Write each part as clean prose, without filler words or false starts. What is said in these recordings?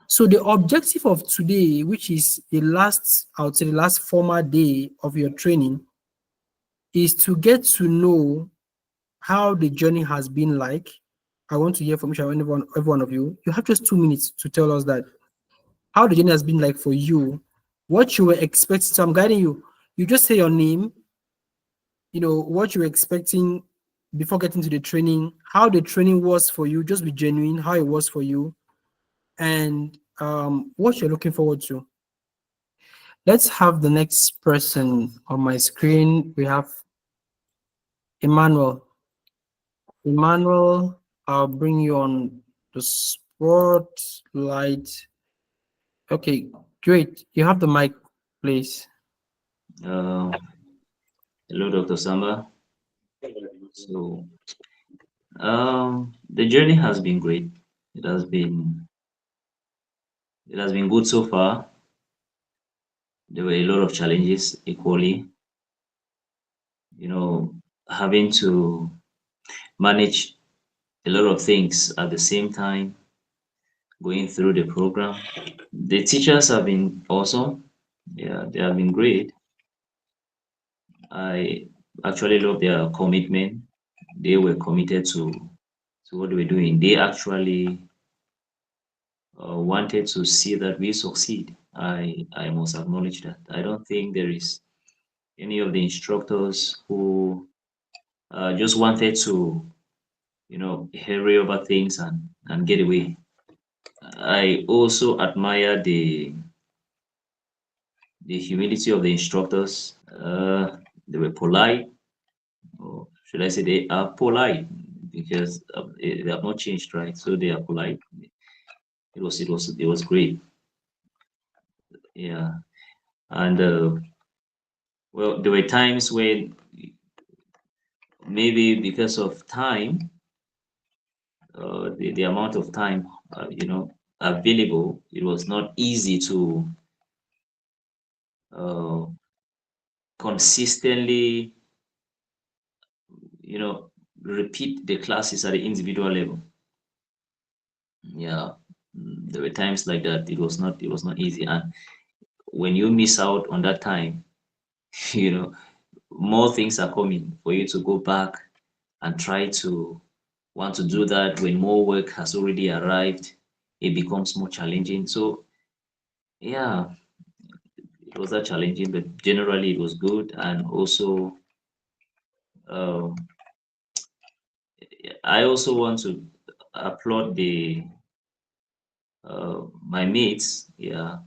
So the objective of today, which is the last, I would say the last formal day of your training, is to get to know how the journey has been like. I want to hear from each and every one of you. You have just 2 minutes to tell us that how the journey has been like for you, what you were expecting. So I'm guiding you. You just say your name, what you were expecting before getting to the training, how the training was for you, just be genuine, how it was for you, and what you're looking forward to. Let's have the next person on my screen. We have Emmanuel. Emmanuel, I'll bring you on the spotlight. Okay, great. You have the mic, please. Hello, Dr. Samba. So, the journey has been great. It has been good so far. There were a lot of challenges equally. Having to manage a lot of things at the same time, going through the program. The teachers have been awesome. Yeah, they have been great. I actually love their commitment. They were committed to what they were doing. They actually wanted to see that we succeed. I must acknowledge that. I don't think there is any of the instructors who just wanted to, hurry over things and get away. I also admire the humility of the instructors. They were polite, or should I say they are polite because they have not changed, right? So they are polite. It was great. Yeah, and well, there were times when maybe because of time, the amount of time available, it was not easy to uh, consistently repeat the classes at the individual level. Yeah, there were times like that. It was not easy, and when you miss out on that time, you know more things are coming for you to go back and try to want to do that when more work has already arrived. It becomes more challenging. So yeah, it was that challenging, but generally it was good. And also, um, I also want to applaud the my mates. Yeah,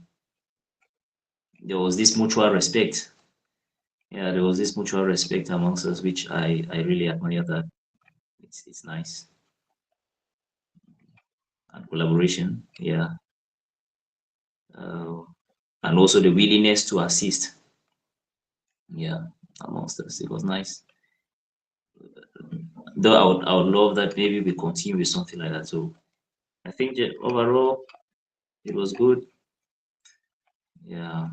there was this mutual respect. Yeah, there was this mutual respect amongst us, which I really admire. That it's nice, and collaboration. Yeah, uh, and also the willingness to assist. Yeah, amongst us, it was nice. Though I would love that maybe we continue with something like that. So I think that overall it was good. Yeah.